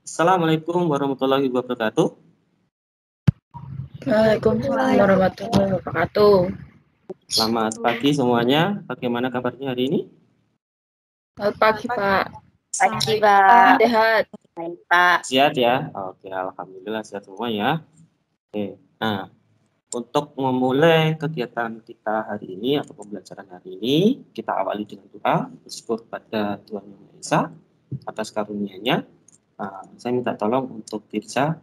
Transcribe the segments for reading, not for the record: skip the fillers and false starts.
Assalamualaikum warahmatullahi wabarakatuh. Waalaikumsalam warahmatullahi wabarakatuh. Selamat pagi semuanya. Bagaimana kabarnya hari ini? Selamat pagi, Pak. Pagi, Pak. Sehat. Baik, Pak. Sehat ya? Oke, alhamdulillah sehat semua ya. Oke. Nah, untuk memulai kegiatan kita hari ini atau pembelajaran hari ini, kita awali dengan doa bersyukur pada Tuhan Yang Maha Esa atas karunia-Nya. Saya minta tolong untuk Tirza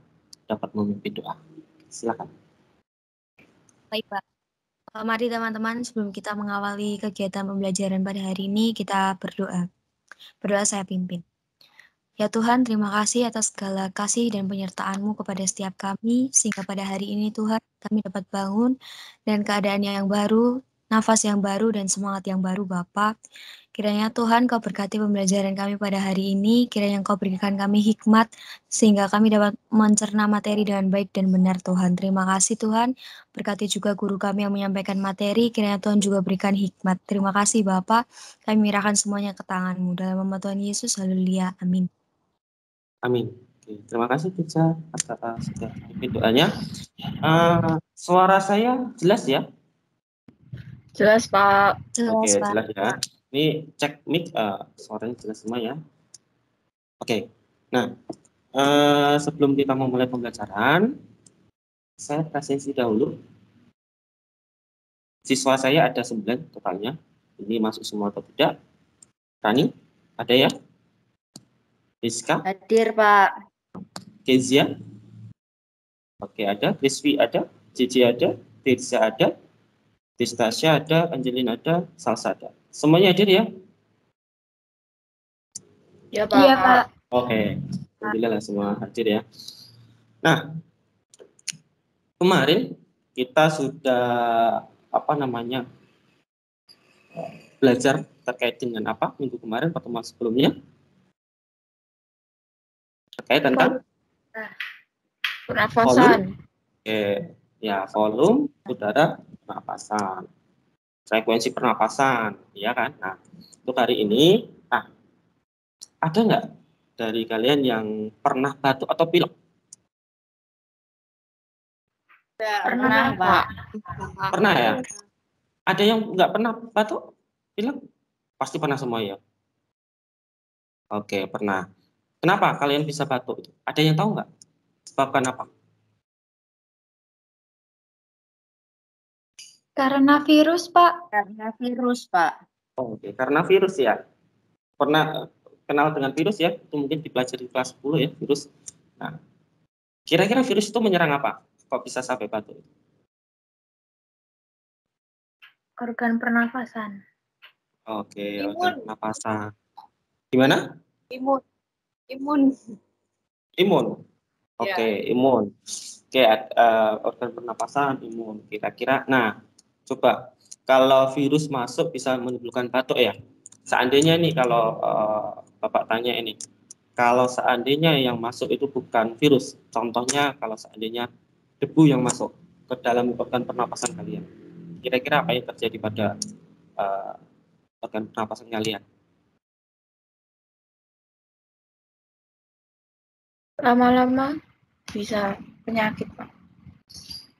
dapat memimpin doa. Silakan. Baik, Pak. Mari teman-teman, sebelum kita mengawali kegiatan pembelajaran pada hari ini, kita berdoa. Berdoa saya pimpin. Ya Tuhan, terima kasih atas segala kasih dan penyertaan-Mu kepada setiap kami, sehingga pada hari ini Tuhan, kami dapat bangun dan keadaan yang baru, nafas yang baru, dan semangat yang baru, Bapa. Kiranya Tuhan Kau berkati pembelajaran kami pada hari ini, kiranya Kau berikan kami hikmat, sehingga kami dapat mencerna materi dengan baik dan benar, Tuhan. Terima kasih Tuhan, berkati juga guru kami yang menyampaikan materi, kiranya Tuhan juga berikan hikmat. Terima kasih Bapa, kami menyerahkan semuanya ke tangan-Mu. Dalam nama Tuhan Yesus, haleluya, amin. Amin. Oke, terima kasih Tirza atas memimpin doanya. Suara saya jelas ya? Jelas, Pak. Oke, Jelas, Pak. jelas ya. Ini cek mic, suaranya jelas semua ya. Oke, nah sebelum kita memulai pembelajaran, saya presentasi dahulu. Siswa saya ada 9 totalnya. Ini masuk semua atau tidak? Rani, ada ya? Rizka? Hadir, Pak. Kezia? Oke, ada. Rizvi ada. Cici ada. Tirza ada. Tistasya ada. Angelina ada. Salsa ada. Semuanya hadir ya? Ya, Pak. Iya, Pak. Oke, alhamdulillah semua hadir ya. Nah, kemarin kita sudah belajar terkait dengan apa minggu kemarin pertemuan sebelumnya? Terkait tentang Pernafasan. Oke, ya volume udara pernapasan, frekuensi pernapasan, ya kan? Nah, untuk hari ini, ada nggak dari kalian yang pernah batuk atau pilek? Pernah, Pak. Pernah ya? Ada yang nggak pernah batuk, pilek? Pasti pernah semua ya? Oke, pernah. Kenapa kalian bisa batuk? Ada yang tahu nggak? Sebabkan apa? Karena virus, Pak. Karena virus, Pak. Oke, karena virus ya. Pernah kenal dengan virus ya? Itu mungkin dipelajari di kelas 10 ya, virus. Nah, kira-kira virus itu menyerang apa? Kok bisa sampai batuk? Organ pernafasan. Oke, Imun. organ pernapasan. Gimana? Imun. Imun. Oke, imun. Oke, organ pernapasan, imun. Kira-kira, nah, coba kalau virus masuk bisa menimbulkan batuk ya. Seandainya nih kalau Bapak tanya ini, kalau seandainya yang masuk itu bukan virus, contohnya kalau seandainya debu yang masuk ke dalam organ pernapasan kalian, kira-kira apa yang terjadi pada organ pernapasan kalian? Lama-lama bisa penyakit, Pak.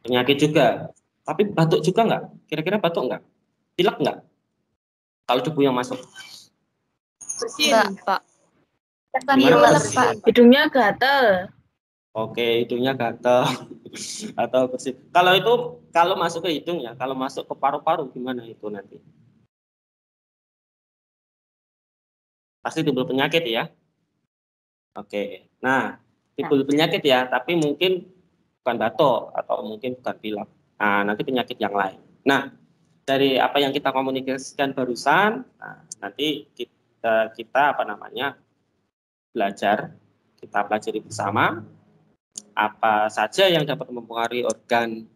Penyakit juga, tapi batuk juga nggak? Kira-kira batuk nggak? Pilek nggak? Kalau debu yang masuk? Enggak, Pak. Gimana, Pak? Hidungnya gatal. Oke, hidungnya gatal atau bersih. Kalau itu kalau masuk ke hidung ya, kalau masuk ke paru-paru gimana itu nanti? Pasti timbul penyakit ya. Oke. Nah, timbul penyakit ya, tapi mungkin bukan batuk atau mungkin bukan pilek. Nah, nanti penyakit yang lain. Nah, dari apa yang kita komunikasikan barusan, nanti kita belajar, kita pelajari bersama apa saja yang dapat mempengaruhi organ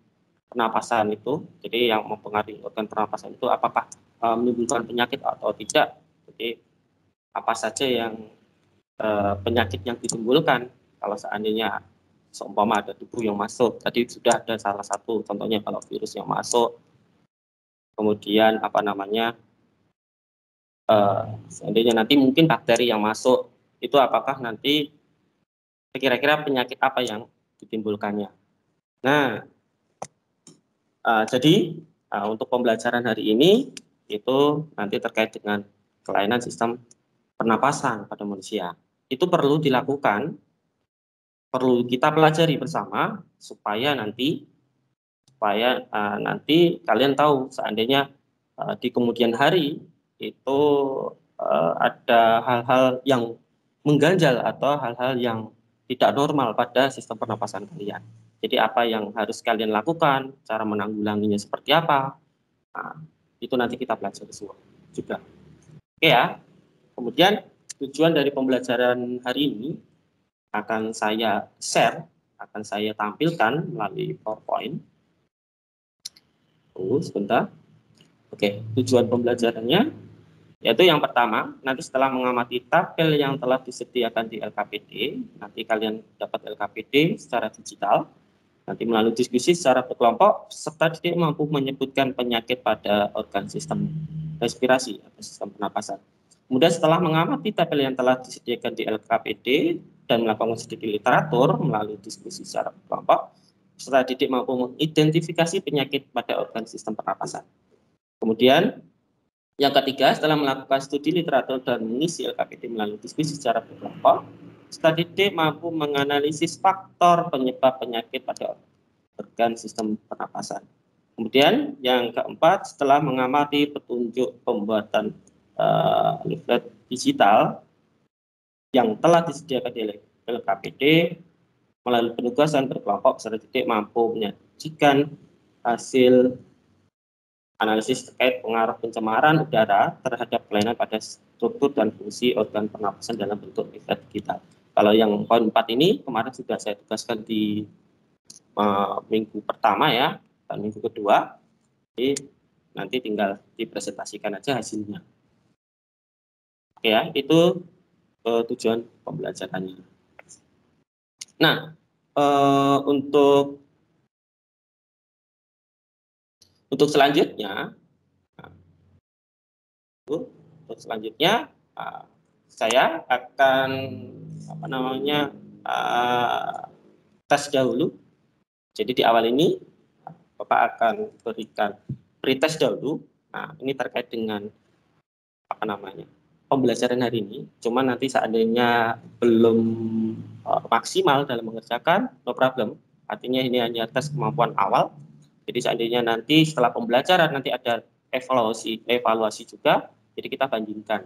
pernapasan itu. Jadi yang mempengaruhi organ pernapasan itu apakah menimbulkan penyakit atau tidak. Jadi apa saja yang penyakit yang ditimbulkan kalau seandainya seumpama ada debu yang masuk. Tadi sudah ada salah satu contohnya kalau virus yang masuk. Kemudian seandainya nanti mungkin bakteri yang masuk itu apakah nanti kira-kira penyakit apa yang ditimbulkannya. Nah, jadi untuk pembelajaran hari ini itu nanti terkait dengan kelainan sistem pernapasan pada manusia. Itu perlu dilakukan, perlu kita pelajari bersama supaya nanti kalian tahu seandainya di kemudian hari itu ada hal-hal yang mengganjal atau hal-hal yang tidak normal pada sistem pernapasan kalian. Jadi apa yang harus kalian lakukan, cara menanggulanginya seperti apa, itu nanti kita pelajari semua juga. Oke ya. Kemudian tujuan dari pembelajaran hari ini akan saya share, akan saya tampilkan melalui PowerPoint. Tunggu sebentar. Oke, tujuan pembelajarannya yaitu yang pertama, nanti setelah mengamati tabel yang telah disediakan di LKPD, nanti kalian dapat LKPD secara digital, nanti melalui diskusi secara berkelompok, serta Didik mampu menyebutkan penyakit pada organ sistem respirasi atau sistem pernapasan. Kemudian setelah mengamati tabel yang telah disediakan di LKPD dan melakukan studi literatur melalui diskusi secara berkelompok, serta Didik mampu mengidentifikasi penyakit pada organ sistem pernapasan. Kemudian yang ketiga, setelah melakukan studi literatur dan mengisi LKPD melalui diskusi secara berkelompok, serta Didik mampu menganalisis faktor penyebab penyakit pada organ sistem pernapasan. Kemudian yang keempat, setelah mengamati petunjuk pembuatan leaflet digital yang telah disediakan di LKPD melalui penugasan berkelompok, serta Didik mampu menyajikan hasil analisis terkait pengaruh pencemaran udara terhadap kelainan pada struktur dan fungsi organ pernapasan dalam bentuk leaflet digital. Kalau yang poin 4 ini kemarin sudah saya tugaskan di minggu pertama ya, dan minggu kedua. Jadi nanti tinggal dipresentasikan aja hasilnya. Oke ya, itu tujuan pembelajarannya. Nah, untuk selanjutnya, saya akan tes dahulu. Jadi di awal ini Bapak akan berikan pretest dahulu. Nah, ini terkait dengan pembelajaran hari ini. Cuma nanti seandainya belum maksimal dalam mengerjakan, no problem. Artinya ini hanya tes kemampuan awal. Jadi seandainya nanti setelah pembelajaran nanti ada evaluasi juga, jadi kita bandingkan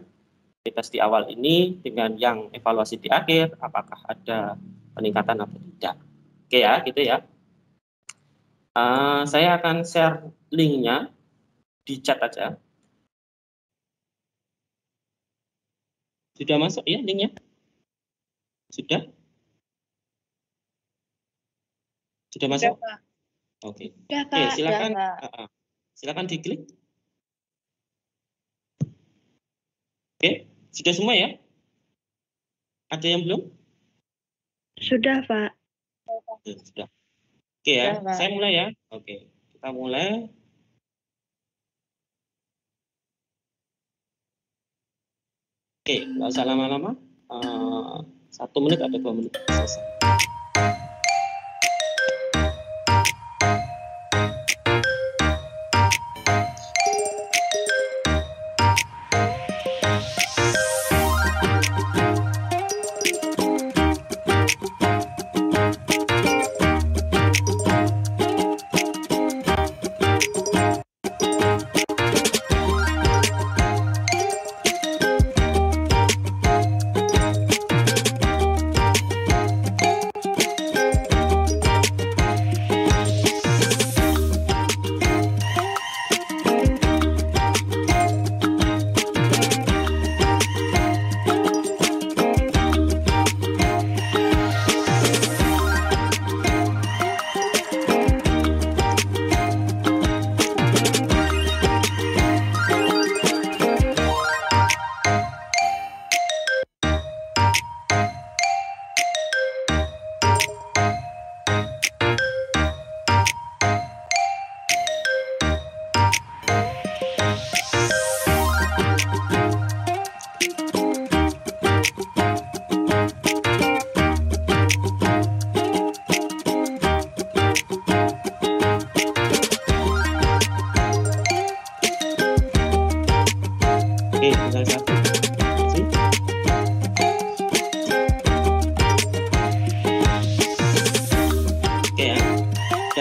tes di awal ini dengan yang evaluasi di akhir, apakah ada peningkatan atau tidak. Oke ya, gitu ya. Saya akan share linknya di chat aja. Sudah masuk ya linknya? Sudah? Sudah masuk? Sudah, Pak. Oke. Ya, Oke, Pak. silakan. Ya, Pak. Silakan diklik. Oke, sudah semua ya? Ada yang belum? Sudah, Pak. Sudah. Oke ya, Sudah, Pak. saya mulai ya. Oke, kita mulai. Oke, nggak usah lama-lama. 1 menit atau 2 menit selesai.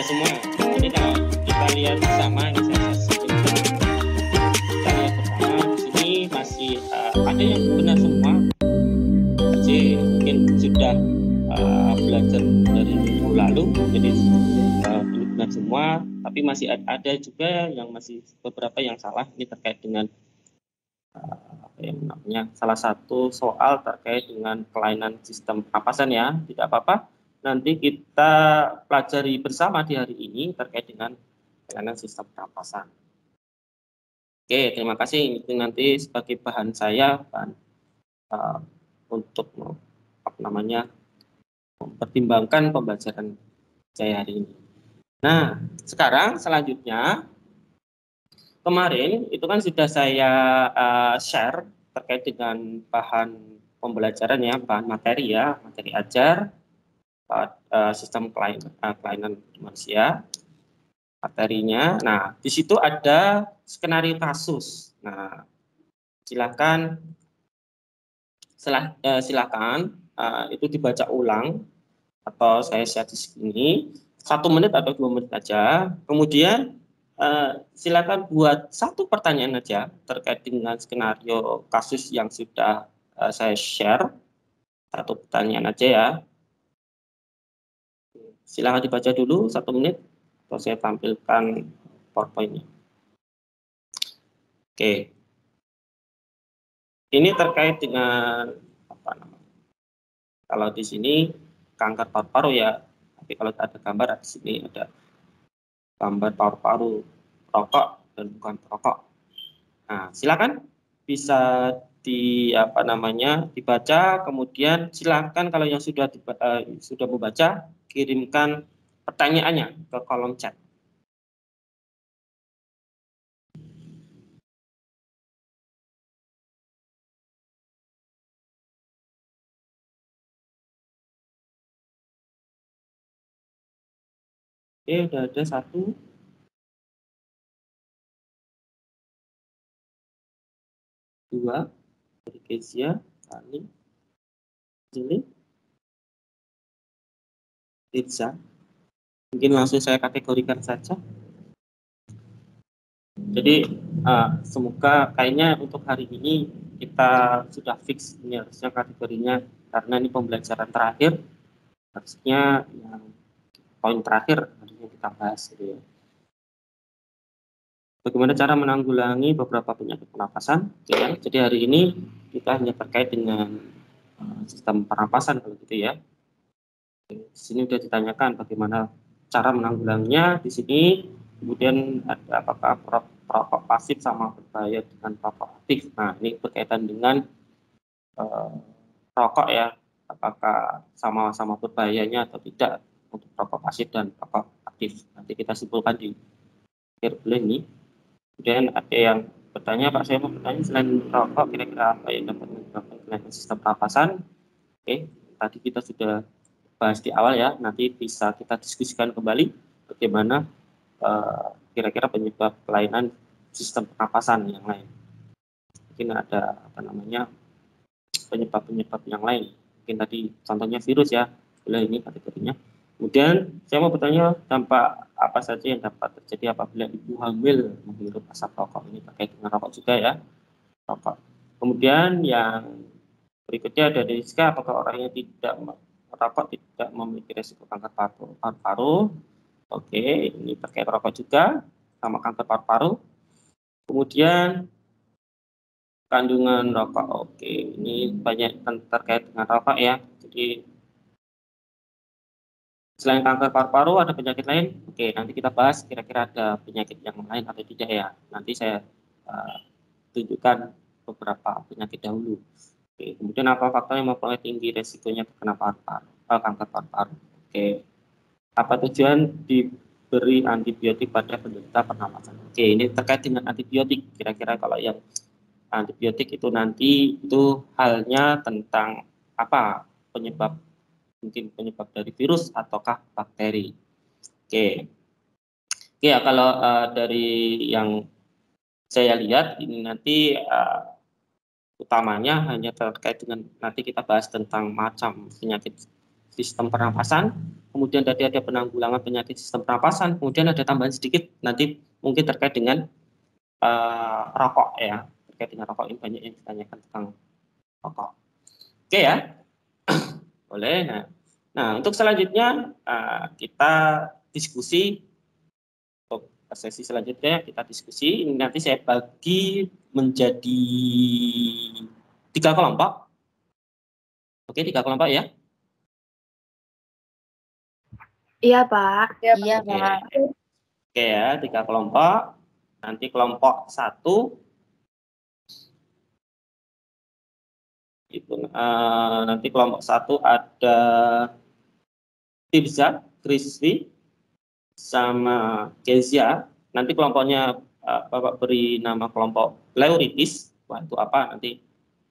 semua. Jadi kalau kita lihat bersama, ini saya sebutkan. Kita lihat bersama di sini masih ada yang benar semua. Jadi mungkin sudah belajar dari minggu lalu, jadi belum benar semua. Tapi masih ada juga yang masih beberapa yang salah. Ini terkait dengan apa yang namanya salah satu soal terkait dengan kelainan sistem pernapasan ya. Tidak apa-apa. Nanti kita pelajari bersama di hari ini terkait dengan kelainan sistem pernapasan. Oke, terima kasih. Itu nanti sebagai bahan saya untuk apa namanya mempertimbangkan pembelajaran saya hari ini. Nah, sekarang selanjutnya kemarin itu kan sudah saya share terkait dengan bahan pembelajaran ya, bahan materi ya, materi ajar, sistem kelainan manusia, materinya. Nah, di situ ada skenario kasus. Nah, silakan itu dibaca ulang atau saya share di sini 1 menit atau 2 menit aja. Kemudian silakan buat satu pertanyaan aja terkait dengan skenario kasus yang sudah saya share. Satu pertanyaan aja ya. Silakan dibaca dulu 1 menit atau saya tampilkan PowerPoint-nya. Oke. Ini terkait dengan apa namanya? Kalau di sini kanker paru-paru ya. Tapi kalau ada gambar di sini ada gambar paru-paru rokok dan bukan perokok. Nah, silakan bisa dibaca, kemudian silakan kalau yang sudah membaca kirimkan pertanyaannya ke kolom chat. Oke, udah ada 1. 2 dari Kezia, Tani, Jeli, Rizza. Mungkin langsung saya kategorikan saja. Jadi semoga kayaknya untuk hari ini kita sudah fix ini harusnya kategorinya, karena ini pembelajaran terakhir, harusnya yang poin terakhir harusnya kita bahas gitu ya. Bagaimana cara menanggulangi beberapa penyakit pernapasan? Ya. Jadi hari ini kita hanya terkait dengan sistem pernapasan kalau gitu ya. Di sini sudah ditanyakan bagaimana cara menanggulanginya di sini. Kemudian ada apakah perokok pasif sama berbahaya dengan perokok aktif. Nah, ini berkaitan dengan rokok ya. Apakah sama-sama berbahayanya atau tidak untuk perokok pasif dan perokok aktif. Nanti kita simpulkan di akhir bulan ini. Kemudian ada yang bertanya, Pak, saya mau bertanya selain rokok kira-kira apa yang dapat menyebabkan kelainan sistem pernapasan? Oke, tadi kita sudah bahas di awal ya, nanti bisa kita diskusikan kembali bagaimana kira-kira penyebab kelainan sistem pernapasan yang lain. Mungkin ada penyebab-penyebab yang lain. Mungkin tadi contohnya virus ya, boleh ini kategorinya. Kemudian saya mau bertanya dampak apa saja yang dapat terjadi apabila ibu hamil menghirup asap rokok. Ini terkait dengan rokok juga ya, rokok. Kemudian yang berikutnya ada Rizka, apakah orang yang tidak merokok tidak memiliki risiko kanker paru-paru? Oke, ini terkait rokok juga sama kanker paru-paru. Kemudian kandungan rokok. Oke, ini banyak terkait dengan rokok ya. Jadi selain kanker paru-paru ada penyakit lain? Oke, nanti kita bahas kira-kira ada penyakit yang lain atau tidak ya. Nanti saya tunjukkan beberapa penyakit dahulu. Oke, kemudian apa faktor yang mempengaruhi tinggi resikonya terkena kanker paru-paru? Oke, apa tujuan diberi antibiotik pada penderita pernapasan? Oke, ini terkait dengan antibiotik. Kira-kira kalau yang antibiotik itu nanti itu halnya tentang apa penyebab? Mungkin penyebab dari virus ataukah bakteri. Oke ya, kalau dari yang saya lihat ini nanti utamanya hanya terkait dengan nanti kita bahas tentang macam penyakit sistem pernapasan, kemudian tadi ada penanggulangan penyakit sistem pernapasan, kemudian ada tambahan sedikit nanti mungkin terkait dengan rokok ya, terkait dengan rokok ini banyak yang ditanyakan tentang rokok. Oke ya, boleh. Nah untuk selanjutnya kita diskusi. Untuk sesi selanjutnya kita diskusi. Ini nanti saya bagi menjadi 3 kelompok. Oke, 3 kelompok ya. Iya, Pak. Iya, Pak. Oke ya, 3 kelompok. Nanti kelompok 1 itu nanti kelompok 1 ada Tirza, Kriswi, sama Kezia. Nanti kelompoknya Bapak beri nama kelompok Leuritis. Wah, itu apa nanti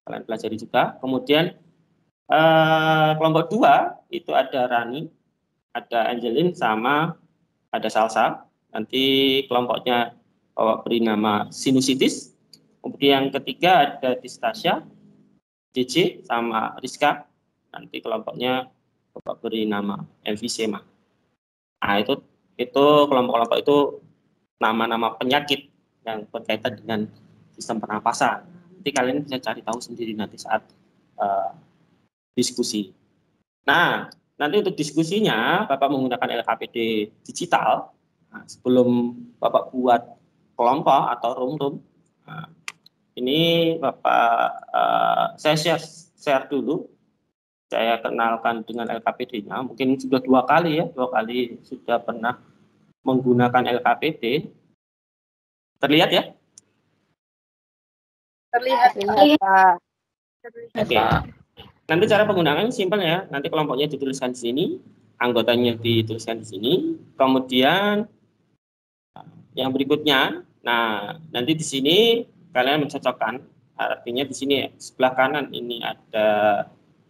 kalian pelajari juga. Kemudian kelompok 2 itu ada Rani, ada Angelin, sama ada Salsa. Nanti kelompoknya Bapak beri nama Sinusitis. Kemudian yang ketiga ada Distasya, JJ, sama Rizka. Nanti kelompoknya Bapak beri nama emfisema. Nah, itu kelompok-kelompok itu nama-nama penyakit yang berkaitan dengan sistem pernapasan. Nanti kalian bisa cari tahu sendiri nanti saat diskusi. Nah, nanti untuk diskusinya Bapak menggunakan LKPD digital. Nah, sebelum Bapak buat kelompok atau room, ini Bapak saya share dulu. Saya kenalkan dengan LKPD-nya. Mungkin sudah 2 kali ya, 2 kali sudah pernah menggunakan LKPD. Terlihat ya? Terlihat, Pak. Oke. Nanti cara penggunaannya simpel ya. Nanti kelompoknya dituliskan di sini, anggotanya dituliskan di sini. Kemudian yang berikutnya, nah nanti di sini kalian mencocokkan. Artinya di sini sebelah kanan ini ada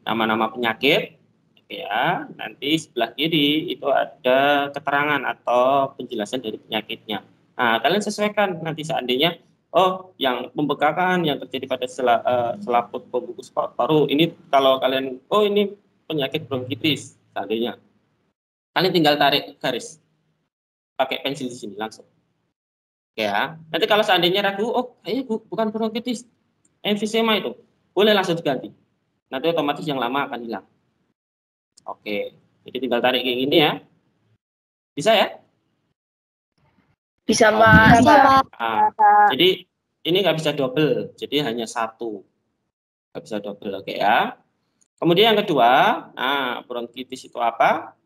nama-nama penyakit, ya. Nanti sebelah kiri itu ada keterangan atau penjelasan dari penyakitnya. Nah, kalian sesuaikan nanti seandainya yang pembekakan yang terjadi pada selaput pembungkus paru ini, kalau kalian ini penyakit bronkitis seandainya, kalian tinggal tarik garis pakai pensil di sini langsung. Ya, nanti kalau seandainya ragu, kayaknya bukan bronkitis, emfisema itu, boleh langsung diganti. Nanti otomatis yang lama akan hilang. Oke, jadi tinggal tarik kayak gini ya. Bisa ya? Bisa, Mas. Bisa, Pak. Nah, jadi ini nggak bisa double, jadi hanya 1. Nggak bisa double, oke ya. Kemudian yang kedua, bronkitis itu apa?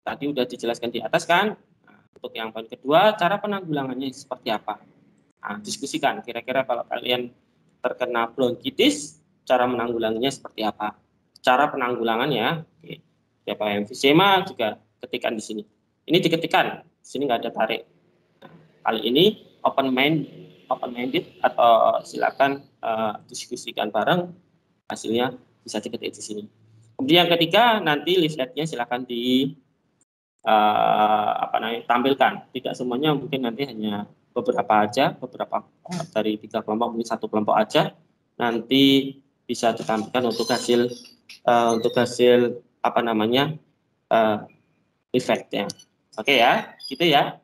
Tadi udah dijelaskan di atas kan. Nah, untuk yang poin kedua, cara penanggulangannya seperti apa? Nah, diskusikan kira-kira kalau kalian terkena bronkitis, cara menanggulanginya seperti apa? Cara penanggulangannya, oke. Siapa emfisema juga ketikkan di sini. Ini diketikkan, di sini nggak ada tarik. Nah, kali ini open minded atau silakan diskusikan bareng, hasilnya bisa diketik di sini. Kemudian yang ketiga, nanti leafletnya silakan tampilkan. Tidak semuanya, mungkin nanti hanya beberapa aja, beberapa dari 3 kelompok, mungkin 1 kelompok aja. Nanti bisa ditampilkan untuk hasil efeknya. Oke ya, gitu ya.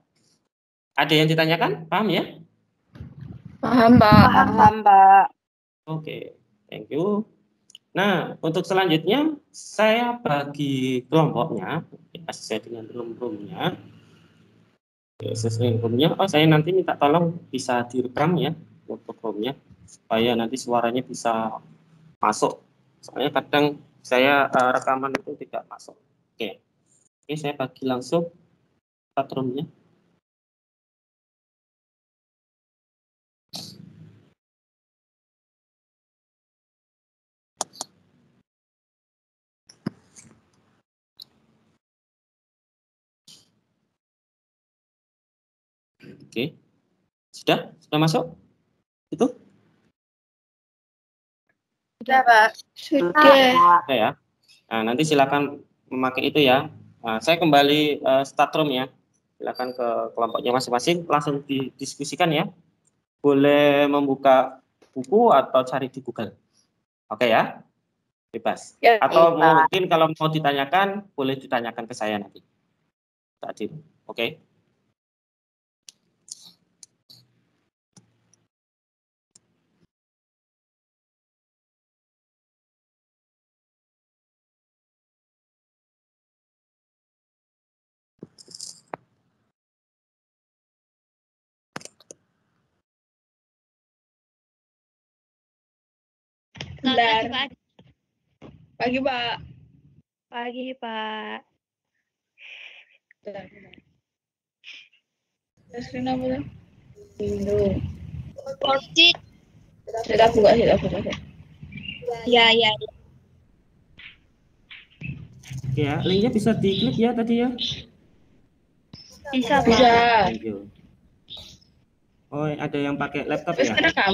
Ada yang ditanyakan? Paham ya? Paham, Pak. Paham, Pak. Oke, thank you. Nah, untuk selanjutnya saya bagi kelompoknya sesuai dengan room-roomnya. Sesuai roomnya, saya nanti minta tolong bisa direkam ya untuk roomnya supaya nanti suaranya bisa masuk. Soalnya kadang saya rekaman itu tidak masuk. Oke, saya bagi langsung roomnya. Oke, sudah masuk? Itu? Sudah, Pak. Sudah. Ya. Nah, nanti silakan memakai itu ya. Nah, saya kembali start room ya. Silakan ke kelompoknya masing-masing, langsung didiskusikan ya. Boleh membuka buku atau cari di Google. Oke ya. Bebas. Ya, Atau Pak. mungkin kalau mau ditanyakan, boleh ditanyakan ke saya nanti. Tadi. Oke. Bentar. Pagi, Pak. Pagi, Pak. Screen apa tuh? Window. Porsi. Kita buka. Ya. Oke ya, linknya bisa diklik ya tadi ya. Bisa, Pak. Bisa. Thank you. Oh, ada yang pakai laptop Terus ya? kerekam.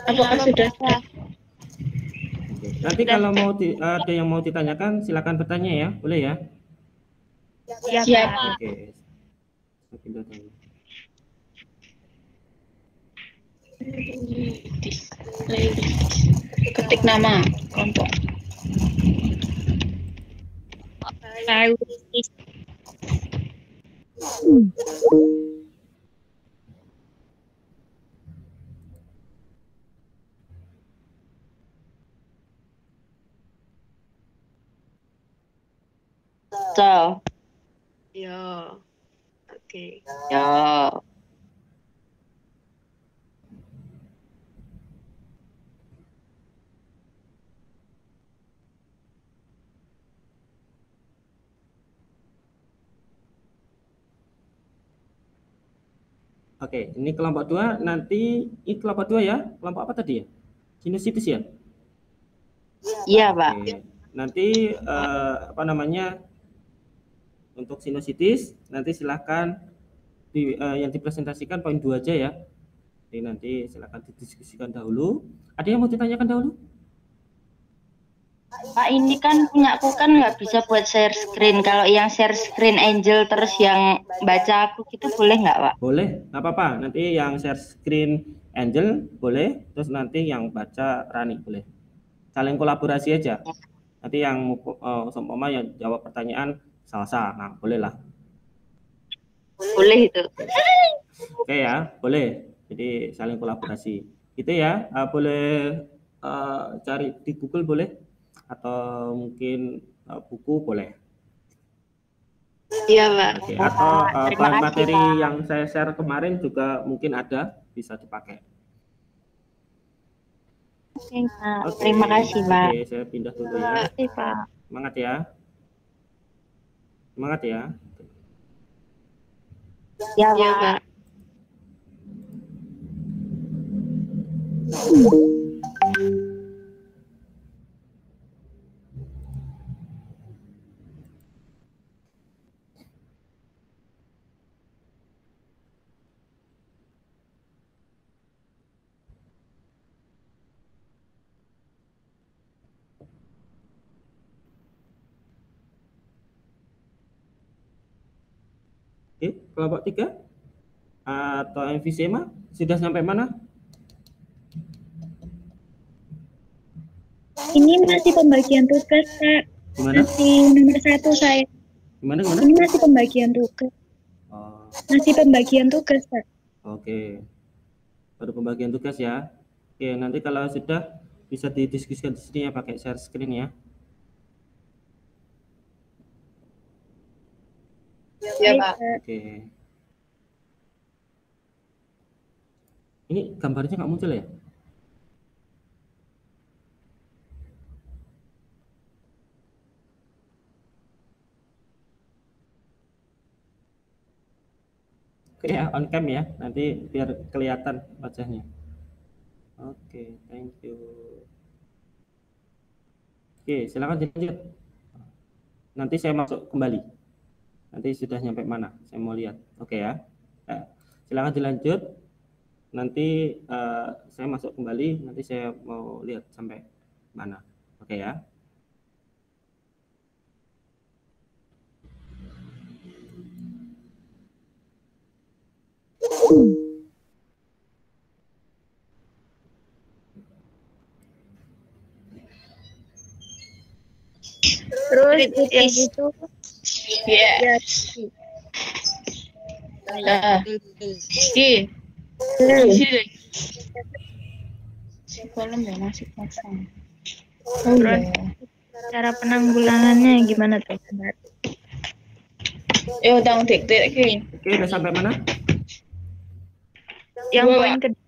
Apakah sudah? Oke. Nanti kalau mau ada yang mau ditanyakan, silakan bertanya ya, boleh ya? Iya, Siap. Pak. Oke. Saya pindah dulu. Ketik nama kelompok. So. Yo. Oke. Ya. Oke, ini kelompok 2 nanti ini kelompok 2 ya. Kelompok apa tadi ya? Sinusitis ya? Iya, Pak. Oke. Nanti apa namanya? Untuk sinusitis nanti silahkan yang dipresentasikan poin 2 aja ya. Jadi nanti silahkan didiskusikan dahulu. Ada yang mau ditanyakan dahulu? Pak, ini kan punya aku kan nggak bisa buat share screen. Kalau yang share screen Angel terus yang baca aku gitu boleh nggak, Pak? Boleh, nggak apa-apa. Nanti yang share screen Angel boleh, terus nanti yang baca Rani boleh. Saling kolaborasi aja. Nanti yang seumpama yang jawab pertanyaan Salsa, nah boleh lah. Boleh itu. Oke ya, boleh. Jadi saling kolaborasi. Itu ya, boleh cari di Google boleh, atau mungkin buku boleh. Iya, Pak. Oke, atau Terima bahan kasih, materi Pak. yang saya share kemarin juga mungkin ada, bisa dipakai. Oke, Terima kasih, Pak. Oke, saya pindah dulu ya. Makasih, Pak. Semangat ya. Semangat ya. Ya, Iya, Pak. Pak. Oke, kelompok 3 atau emfisema sudah sampai mana? Ini masih pembagian tugas, Kak. Gimana? Masih nomor 1 saya. Gimana? Ini masih pembagian tugas. Oh, Masih pembagian tugas, Kak. oke. Baru pembagian tugas ya. Oke, nanti kalau sudah bisa didiskusikan di sini ya pakai share screen ya. Iya, Pak. Oke. Ini gambarnya nggak muncul ya? Oke ya, on cam ya. Nanti biar kelihatan wajahnya. Oke, thank you. Oke, silakan dilanjut. Nanti saya masuk kembali. Nanti sudah nyampe mana? Saya mau lihat. Oke ya. Silakan dilanjut. Nanti saya masuk kembali. Nanti saya mau lihat sampai mana. Oke ya. Terus yang itu Ya. ya Nah. Ki. Sini. Belum ya masih pasang. terus cara penanggulangannya gimana tuh? Utang dik-dik ki. Oke, udah sampai mana? Yang Dua, poin kedua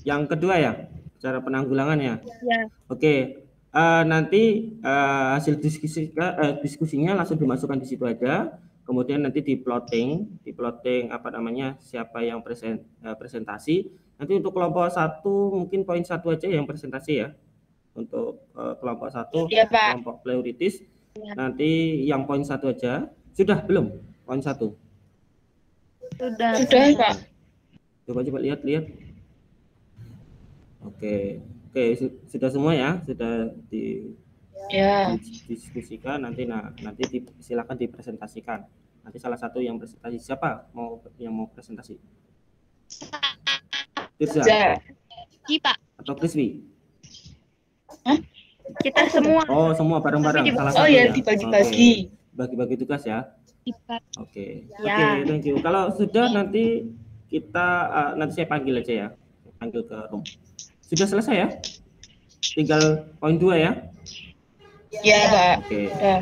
Yang kedua ya, cara penanggulangannya. ya. Oke, nanti hasil diskusinya langsung dimasukkan di situ aja. Kemudian nanti di plotting apa namanya siapa yang presentasi. Nanti untuk kelompok 1 mungkin poin 1 aja yang presentasi ya. Untuk kelompok 1 Iya, Pak. kelompok prioritas. Nanti yang poin 1 aja. Sudah belum? Poin 1. Sudah. Sudah, Pak. Coba lihat. Oke, sudah semua ya, sudah Ya. didiskusikan nanti silakan dipresentasikan. Nanti salah satu yang presentasi siapa yang mau presentasi? Tirza Ja. Pak. atau Kriswi? Kita semua. Oh, semua bareng-bareng salah satu Oh ya, ya. dibagi-bagi. Oke. Bagi-bagi tugas ya. Pak. Oke, Ya. thank you. Kalau sudah nanti nanti saya panggil aja ya, panggil ke room. Sudah selesai ya? Tinggal poin 2 ya? Ya, Pak. Oke. Udah.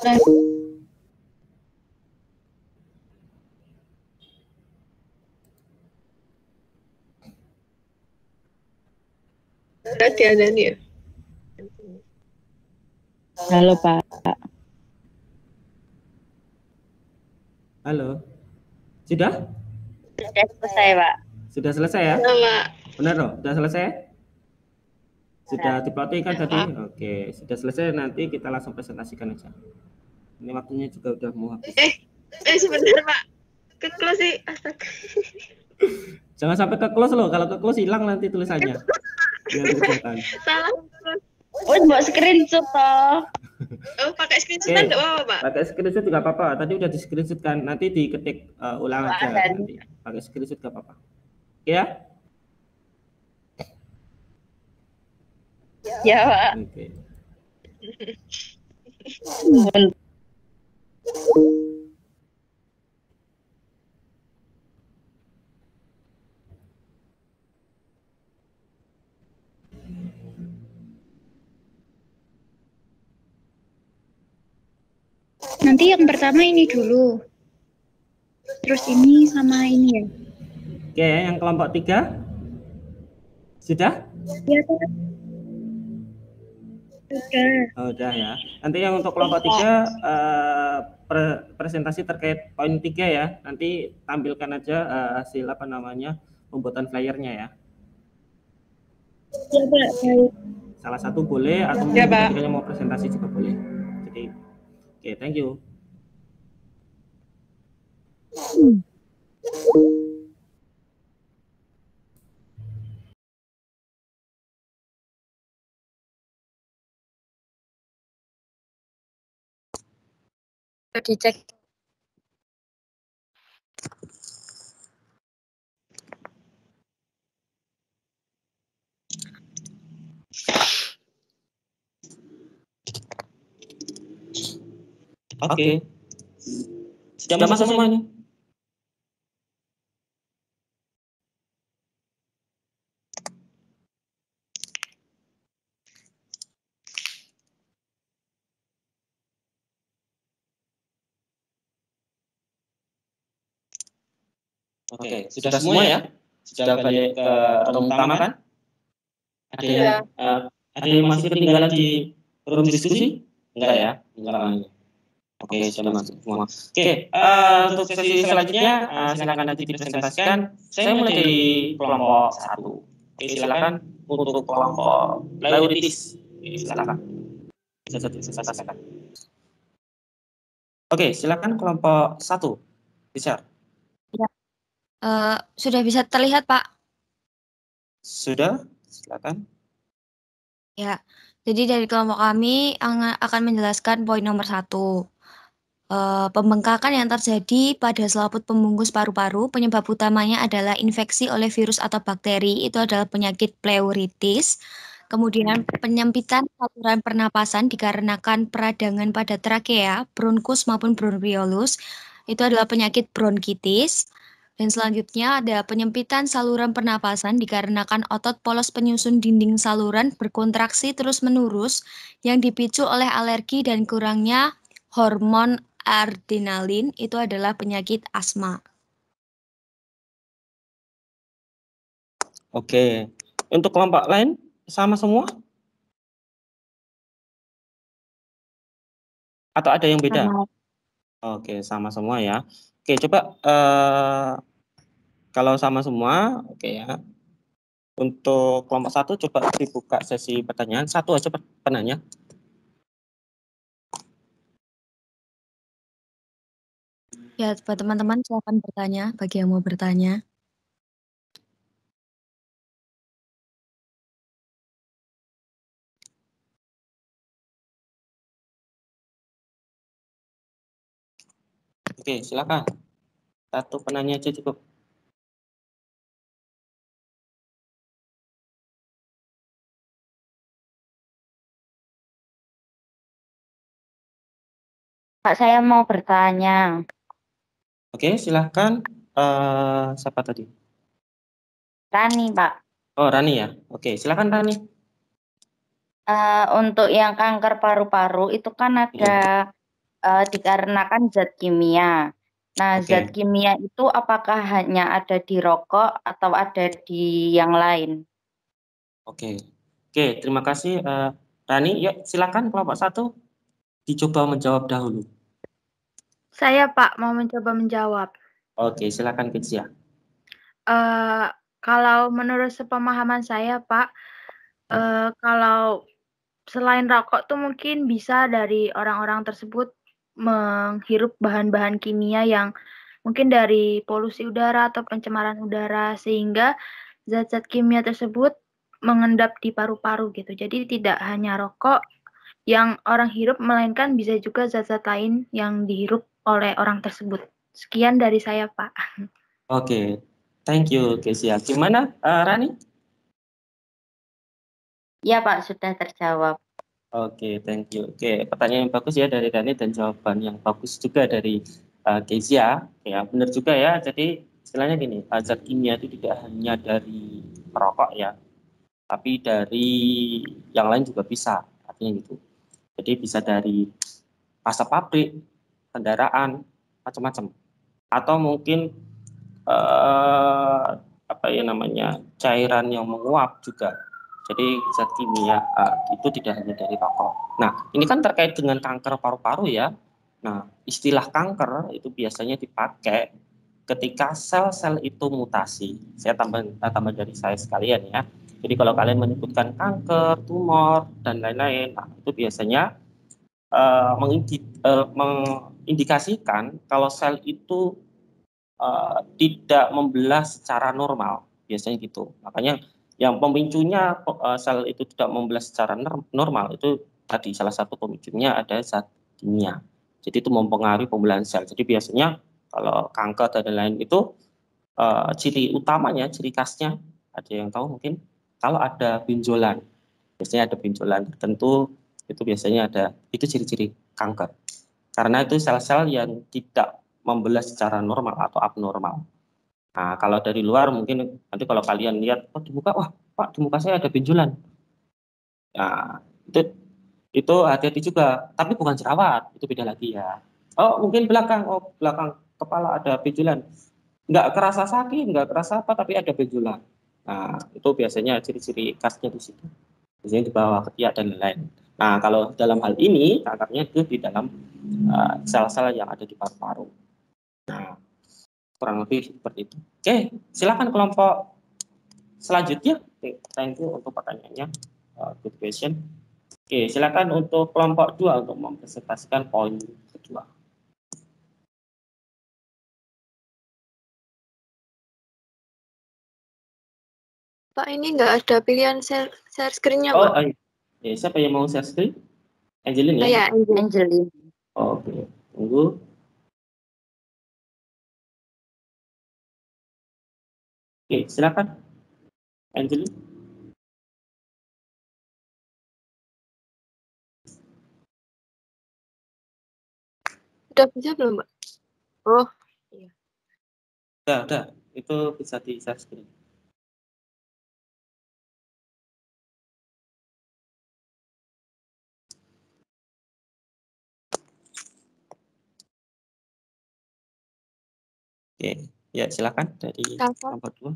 Nah, Berarti ada nih. halo, Pak. Halo. Sudah? Sudah selesai, Pak. Sudah selesai ya? Sama. Benar dong? Sudah selesai? Sudah diplotting kan tadi? Oke, sudah selesai, nanti kita langsung presentasikan aja. Ini waktunya juga udah mau habis. Sebentar Pak. Ke close sih. Astaga. Jangan sampai ke close loh, kalau ke close hilang nanti tulisannya. Biar kelihatan. Salah. Oh, mau screenshot toh. Oh, pakai screenshot enggak apa-apa, Pak? Pakai screenshot juga apa-apa. Tadi udah di screenshot kan, nanti diketik ulang aja nanti. Pakai screenshot gak apa-apa. Oke ya? Ya, Pak. Oke. Nanti yang pertama ini dulu. Terus ini sama ini ya. Oke, yang kelompok 3 sudah? Ya, Pak. Sudah. Oh, udah ya. Nanti yang untuk kelompok 3 presentasi terkait poin 3 ya. Nanti tampilkan aja hasil apa namanya pembuatan flyernya ya. Ya, Pak. Baik. Salah satu boleh atau Ya, mungkin Pak. ketiganya mau presentasi juga boleh. Jadi, oke, thank you. Dicek. Oke. Sudah masuk semuanya? Oke, sudah semua ya? Sudah balik ke room utama kan? Ada yang masih ketinggalan di room diskusi? Enggak ya? Enggak. Oke, sudah masuk semua. Oke, untuk sesi selanjutnya silakan nanti dipresentasikan. Saya mulai dari kelompok 1. Oke, silakan untuk kelompok prioritas. Silakan. Bisa dipresentasikan. Oke, silakan kelompok 1. Bisa. Sudah bisa terlihat, Pak? Sudah, silakan. Ya, jadi dari kelompok kami akan menjelaskan poin nomor 1. Pembengkakan yang terjadi pada selaput pembungkus paru-paru, penyebab utamanya adalah infeksi oleh virus atau bakteri, itu adalah penyakit pleuritis. Kemudian penyempitan saluran pernapasan dikarenakan peradangan pada trakea, bronkus maupun bronkiolus, itu adalah penyakit bronkitis. Dan selanjutnya ada penyempitan saluran pernapasan dikarenakan otot polos penyusun dinding saluran berkontraksi terus-menerus yang dipicu oleh alergi dan kurangnya hormon adrenalin, itu adalah penyakit asma. Oke. Untuk kelompok lain sama semua? Atau ada yang beda? Sama. Oke, sama semua ya. Oke, coba kalau sama semua, oke ya. Untuk kelompok 1 coba dibuka sesi pertanyaan. 1 aja penanya. Ya, buat teman-teman silakan bertanya bagi yang mau bertanya. Oke, silakan. 1 penanya aja cukup. Pak, saya mau bertanya. Oke, silakan. Siapa tadi? Rani, Pak. Oh, Rani ya. Oke, silakan Rani. Untuk yang kanker paru-paru itu kan ada dikarenakan zat kimia. Nah, Oke. zat kimia itu apakah hanya ada di rokok atau ada di yang lain? Oke. Oke, terima kasih Rani. Yuk, silakan kelompok 1 dicoba menjawab dahulu. Saya Pak mau mencoba menjawab. Oke, silakan Kezia. Kalau menurut sepemahaman saya Pak, kalau selain rokok tuh mungkin bisa dari orang-orang tersebut menghirup bahan-bahan kimia yang mungkin dari polusi udara atau pencemaran udara, sehingga zat-zat kimia tersebut mengendap di paru-paru gitu. Jadi tidak hanya rokok yang orang hirup, melainkan bisa juga zat-zat lain yang dihirup oleh orang tersebut. Sekian dari saya, Pak. Oke, thank you Kezia. Gimana Rani? Iya, Pak, sudah terjawab. Oke, thank you. Oke, pertanyaan yang bagus ya dari Rani dan jawaban yang bagus juga dari Kezia. Ya, benar juga ya. Jadi istilahnya gini, zat kimia itu tidak hanya dari perokok ya, tapi dari yang lain juga bisa. Artinya gitu. Jadi bisa dari asap pabrik, kendaraan, macam-macam. Atau mungkin apa ya namanya, cairan yang menguap juga. Jadi zat kimia itu tidak hanya dari rokok. Nah, ini kan terkait dengan kanker paru-paru ya. Nah, istilah kanker itu biasanya dipakai ketika sel-sel itu mutasi. Saya tambah dari saya sekalian ya. Jadi kalau kalian menyebutkan kanker, tumor, dan lain-lain, nah, itu biasanya mengindikasikan kalau sel itu tidak membelah secara normal, biasanya gitu. Makanya yang pemicunya sel itu tidak membelah secara normal itu tadi salah satu pemicunya ada zat kimia. Jadi itu mempengaruhi pembelahan sel. Jadi biasanya kalau kanker dan lain-lain itu ciri utamanya, ciri khasnya ada yang tahu mungkin kalau ada benjolan. Biasanya ada benjolan tertentu, itu biasanya ada, itu ciri-ciri kanker. Karena itu sel-sel yang tidak membelah secara normal atau abnormal. Nah, kalau dari luar mungkin nanti kalau kalian lihat, oh di muka, wah Pak di muka saya ada benjolan. Nah, itu hati-hati juga, tapi bukan jerawat, itu beda lagi ya. Oh mungkin belakang kepala ada benjolan. Nggak kerasa sakit, nggak kerasa apa, tapi ada benjolan. Nah, itu biasanya ciri-ciri khasnya di situ. Biasanya di bawah ketiak dan lain-lain. Nah, kalau dalam hal ini, kankernya itu di dalam sel-sel yang ada di paru-paru. Nah, kurang lebih seperti itu. Oke, silakan kelompok selanjutnya. Oke, thank you untuk pertanyaannya. Good question. Oke, silakan untuk kelompok 2 untuk mempresentasikan poin kedua. Pak, ini nggak ada pilihan share screen-nya, Oh, Pak. siapa yang mau share screen? Angelin ya? Saya, Angelin. Oke, Tunggu. Oke, silakan. Angeli. Udah bisa belum, Mbak? Oh, Udah. Itu bisa di share screen. Oke, ya silakan dari kelompok 2.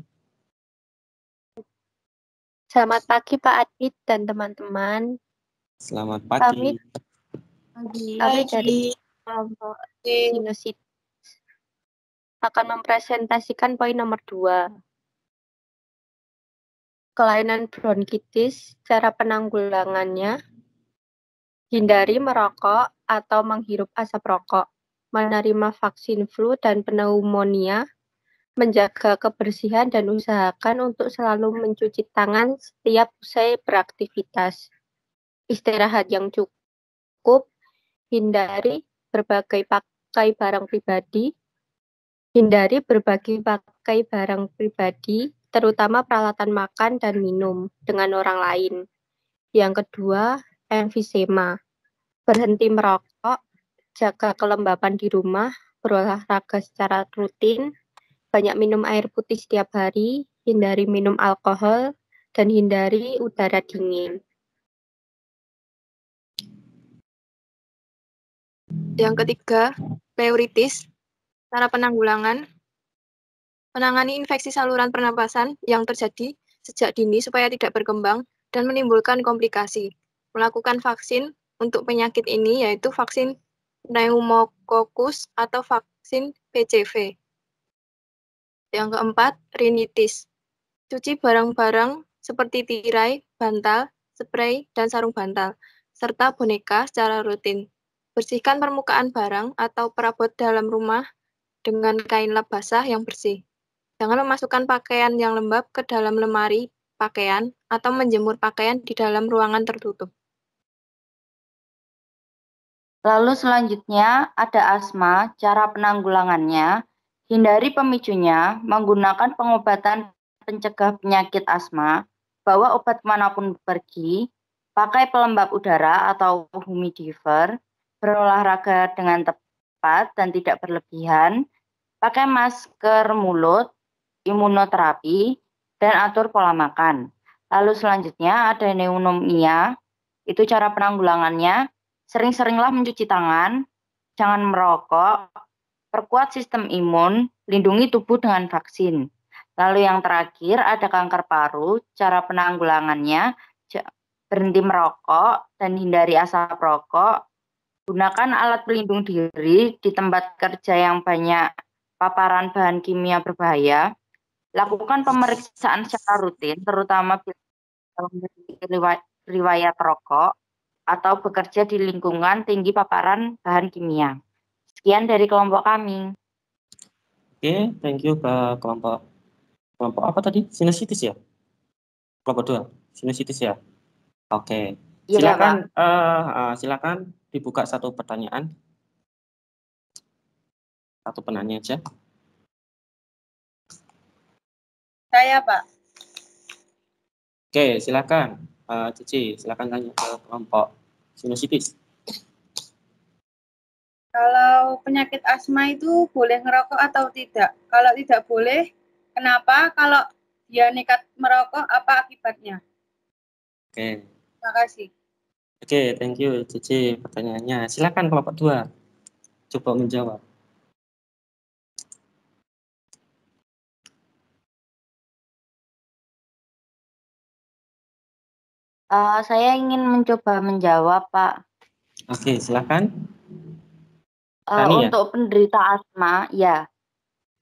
Selamat pagi Pak Adit dan teman-teman. Selamat pagi. Kami dari kelompok sinusitis akan mempresentasikan poin nomor 2. Kelainan bronkitis, cara penanggulangannya, hindari merokok atau menghirup asap rokok, menerima vaksin flu dan pneumonia, menjaga kebersihan dan usahakan untuk selalu mencuci tangan setiap usai beraktivitas. Istirahat yang cukup, hindari berbagi barang pribadi, terutama peralatan makan dan minum dengan orang lain. Yang kedua, emfisema. Berhenti merokok, jaga kelembapan di rumah, berolahraga secara rutin, banyak minum air putih setiap hari, hindari minum alkohol, dan hindari udara dingin. yang ketiga, pleuritis. Cara penanggulangan, menangani infeksi saluran pernapasan yang terjadi sejak dini supaya tidak berkembang dan menimbulkan komplikasi. Melakukan vaksin untuk penyakit ini yaitu vaksin pneumokokus atau vaksin PCV. Yang keempat, rinitis. Cuci barang-barang seperti tirai, bantal, spray, dan sarung bantal, serta boneka secara rutin. Bersihkan permukaan barang atau perabot dalam rumah dengan kain lap basah yang bersih. Jangan memasukkan pakaian yang lembab ke dalam lemari pakaian atau menjemur pakaian di dalam ruangan tertutup. Lalu selanjutnya ada asma, cara penanggulangannya, hindari pemicunya, menggunakan pengobatan pencegah penyakit asma, bawa obat kemanapun pergi, pakai pelembab udara atau humidifier, berolahraga dengan tepat dan tidak berlebihan, pakai masker mulut, imunoterapi, dan atur pola makan. Lalu selanjutnya ada pneumonia, itu cara penanggulangannya, sering-seringlah mencuci tangan, jangan merokok, perkuat sistem imun, lindungi tubuh dengan vaksin. Lalu yang terakhir ada kanker paru, cara penanggulangannya, berhenti merokok dan hindari asap rokok, gunakan alat pelindung diri di tempat kerja yang banyak paparan bahan kimia berbahaya, lakukan pemeriksaan secara rutin, terutama bila memiliki riwayat rokok atau bekerja di lingkungan tinggi paparan bahan kimia. Sekian dari kelompok kami. Oke, thank you ke kelompok apa tadi? Sinusitis ya? Kelompok 2, sinusitis ya? Oke. Iya, Silakan silakan dibuka satu pertanyaan. Satu penanya aja. Saya, Pak. Oke, silakan. Cici, silakan tanya ke kelompok sinusitis. Kalau penyakit asma itu boleh ngerokok atau tidak? Kalau tidak boleh, kenapa? Kalau dia nekat merokok, apa akibatnya? Oke. Terima kasih. Oke, thank you Cici pertanyaannya. Silakan kelompok 2. Coba menjawab. Saya ingin mencoba menjawab, Pak. Oke, silakan. Tani ya? Untuk penderita asma, ya.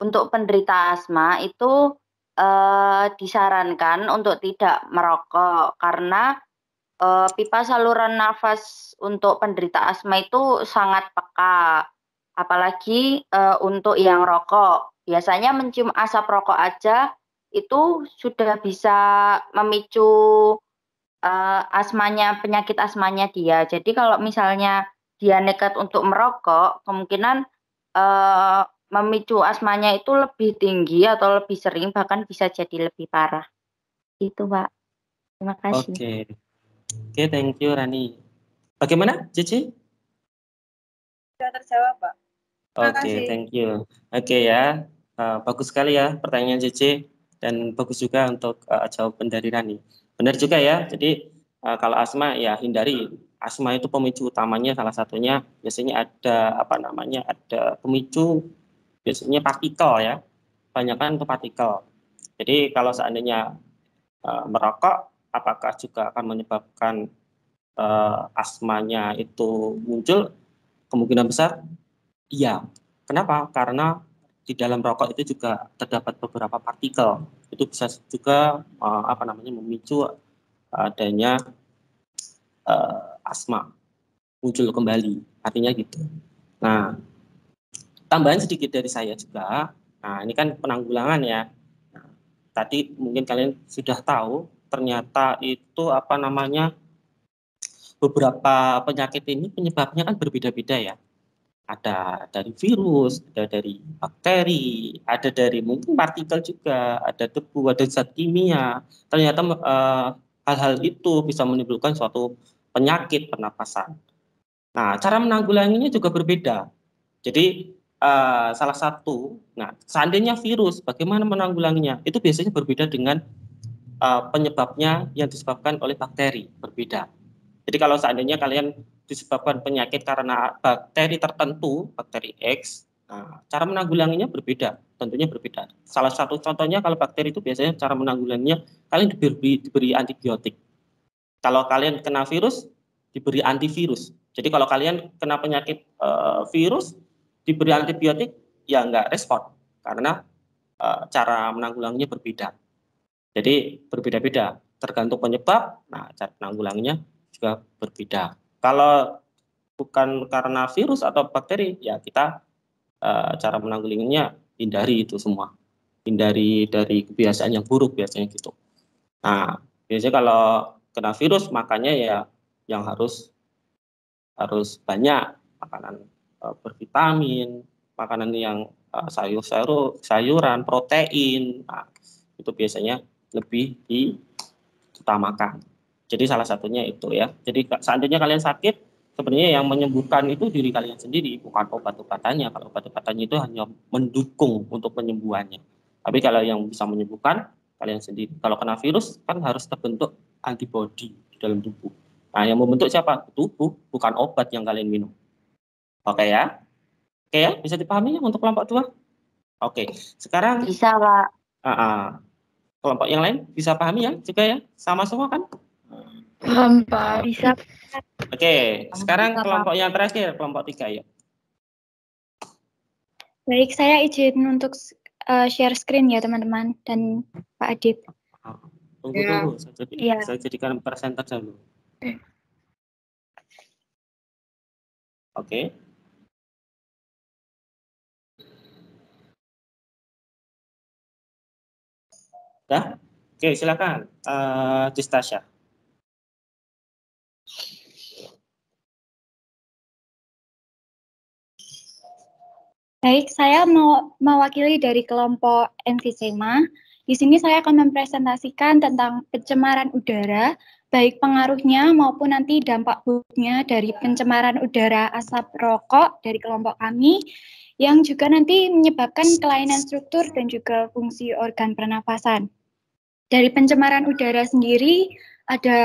Untuk penderita asma itu disarankan untuk tidak merokok karena pipa saluran nafas untuk penderita asma itu sangat peka. Apalagi untuk yang rokok. Biasanya mencium asap rokok aja itu sudah bisa memicu penyakit asmanya dia. Jadi kalau misalnya dia nekat untuk merokok, kemungkinan memicu asmanya itu lebih tinggi atau lebih sering, bahkan bisa jadi lebih parah. Itu, Pak. Terima kasih. Oke, thank you Rani. Bagaimana, Cici? Sudah terjawab, Pak. Terima kasih. Thank you. Ya, bagus sekali ya pertanyaan Cici, dan bagus juga untuk jawaban dari Rani. Benar juga ya, jadi kalau asma ya hindari. Asma itu pemicu utamanya salah satunya biasanya ada ada pemicu biasanya partikel ya, kebanyakan itu partikel. Jadi kalau seandainya merokok, apakah juga akan menyebabkan asmanya itu muncul? Kemungkinan besar iya. Kenapa? Karena di dalam rokok itu juga terdapat beberapa partikel. Itu bisa juga memicu adanya asma muncul kembali. Artinya gitu. Nah, tambahan sedikit dari saya juga. Nah, ini kan penanggulangan ya. Nah, tadi mungkin kalian sudah tahu ternyata itu beberapa penyakit ini penyebabnya kan berbeda-beda ya. Ada dari virus, ada dari bakteri, ada dari mungkin partikel juga, ada debu, ada zat kimia. Ternyata hal-hal itu bisa menimbulkan suatu penyakit pernapasan. Nah, cara menanggulanginya juga berbeda. Jadi salah satu, seandainya virus, bagaimana menanggulanginya? Itu biasanya berbeda dengan penyebabnya yang disebabkan oleh bakteri, berbeda. Jadi kalau seandainya kalian disebabkan penyakit karena bakteri tertentu, bakteri X, cara menanggulanginya berbeda, tentunya berbeda. Salah satu contohnya kalau bakteri itu biasanya cara menanggulanginya kalian diberi antibiotik. Kalau kalian kena virus, diberi antivirus. Jadi kalau kalian kena penyakit virus, diberi antibiotik, ya nggak respon, karena cara menanggulanginya berbeda. Jadi berbeda-beda, tergantung penyebab, cara penanggulanginya juga berbeda. Kalau bukan karena virus atau bakteri, ya kita cara menanggulanginya hindari itu semua. Hindari dari kebiasaan yang buruk biasanya gitu. Nah, biasanya kalau kena virus, makanya ya yang harus banyak makanan bervitamin, makanan yang sayuran, protein. Nah, itu biasanya lebih diutamakan. Jadi salah satunya itu ya. Jadi seandainya kalian sakit, sebenarnya yang menyembuhkan itu diri kalian sendiri, bukan obat-obatannya. Kalau obat-obatannya itu hanya mendukung untuk penyembuhannya. Tapi kalau yang bisa menyembuhkan, kalian sendiri. Kalau kena virus, kan harus terbentuk antibodi di dalam tubuh. Nah, yang membentuk siapa? Tubuh, bukan obat yang kalian minum. Oke ya? Oke ya? Bisa dipahami ya untuk kelompok 2? Oke, sekarang... Bisa, Pak. Kelompok yang lain bisa pahami ya juga ya? Sama semua kan? Paham, Pak. Bisa. Oke, sekarang kelompok yang terakhir, kelompok 3 ya. Baik, saya izin untuk share screen ya teman-teman dan Pak Adit. Tunggu dulu, saya jadikan presenter dulu. Oke. Dah? Oke, silakan. Distasya. Baik, saya mewakili dari kelompok emfisema. Di sini saya akan mempresentasikan tentang pencemaran udara, baik pengaruhnya maupun nanti dampak buruknya dari pencemaran udara asap rokok dari kelompok kami, yang juga nanti menyebabkan kelainan struktur dan juga fungsi organ pernafasan. Dari pencemaran udara sendiri ada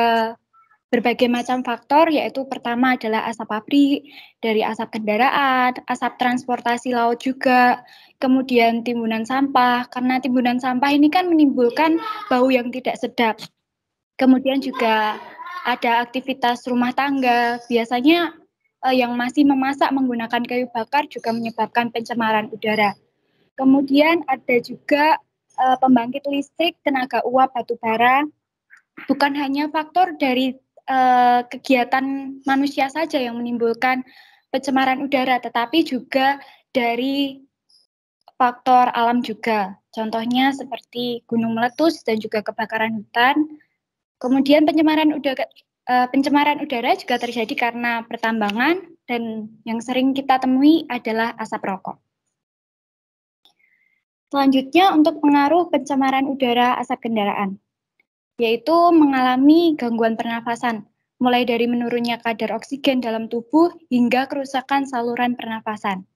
berbagai macam faktor, yaitu pertama adalah asap pabrik, dari asap kendaraan, asap transportasi laut juga, kemudian timbunan sampah, karena timbunan sampah ini kan menimbulkan bau yang tidak sedap. Kemudian juga ada aktivitas rumah tangga, biasanya yang masih memasak menggunakan kayu bakar juga menyebabkan pencemaran udara. Kemudian ada juga pembangkit listrik, tenaga uap batu bara, bukan hanya faktor dari kegiatan manusia saja yang menimbulkan pencemaran udara, tetapi juga dari faktor alam juga. Contohnya seperti gunung meletus dan juga kebakaran hutan. Kemudian pencemaran udara juga terjadi karena pertambangan dan yang sering kita temui adalah asap rokok. Selanjutnya untuk pengaruh pencemaran udara asap kendaraan, yaitu mengalami gangguan pernafasan, mulai dari menurunnya kadar oksigen dalam tubuh hingga kerusakan saluran pernafasan.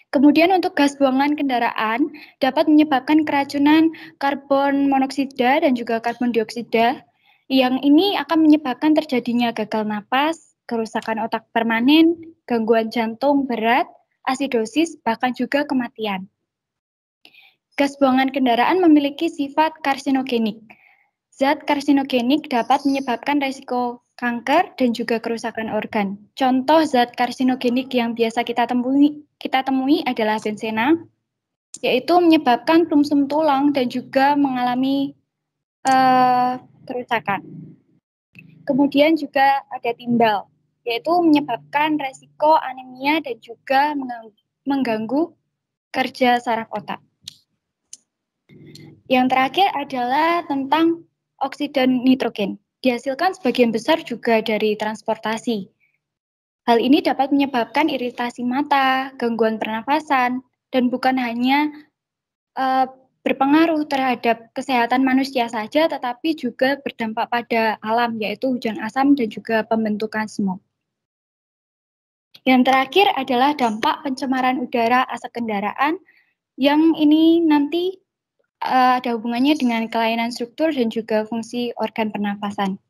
Kemudian untuk gas buangan kendaraan dapat menyebabkan keracunan karbon monoksida dan juga karbon dioksida, yang ini akan menyebabkan terjadinya gagal napas, kerusakan otak permanen, gangguan jantung berat, asidosis, bahkan juga kematian. Gas buangan kendaraan memiliki sifat karsinogenik. Zat karsinogenik dapat menyebabkan risiko kanker dan juga kerusakan organ. Contoh zat karsinogenik yang biasa kita temui adalah benzena, yaitu menyebabkan sumsum tulang dan juga mengalami kerusakan. Kemudian juga ada timbal, yaitu menyebabkan resiko anemia dan juga mengganggu kerja saraf otak. Yang terakhir adalah tentang oksida nitrogen. Dihasilkan sebagian besar juga dari transportasi. Hal ini dapat menyebabkan iritasi mata, gangguan pernafasan, dan bukan hanya berpengaruh terhadap kesehatan manusia saja, tetapi juga berdampak pada alam, yaitu hujan asam dan juga pembentukan smog. Yang terakhir adalah dampak pencemaran udara asap kendaraan, yang ini nanti ada hubungannya dengan kelainan struktur dan juga fungsi organ pernafasan.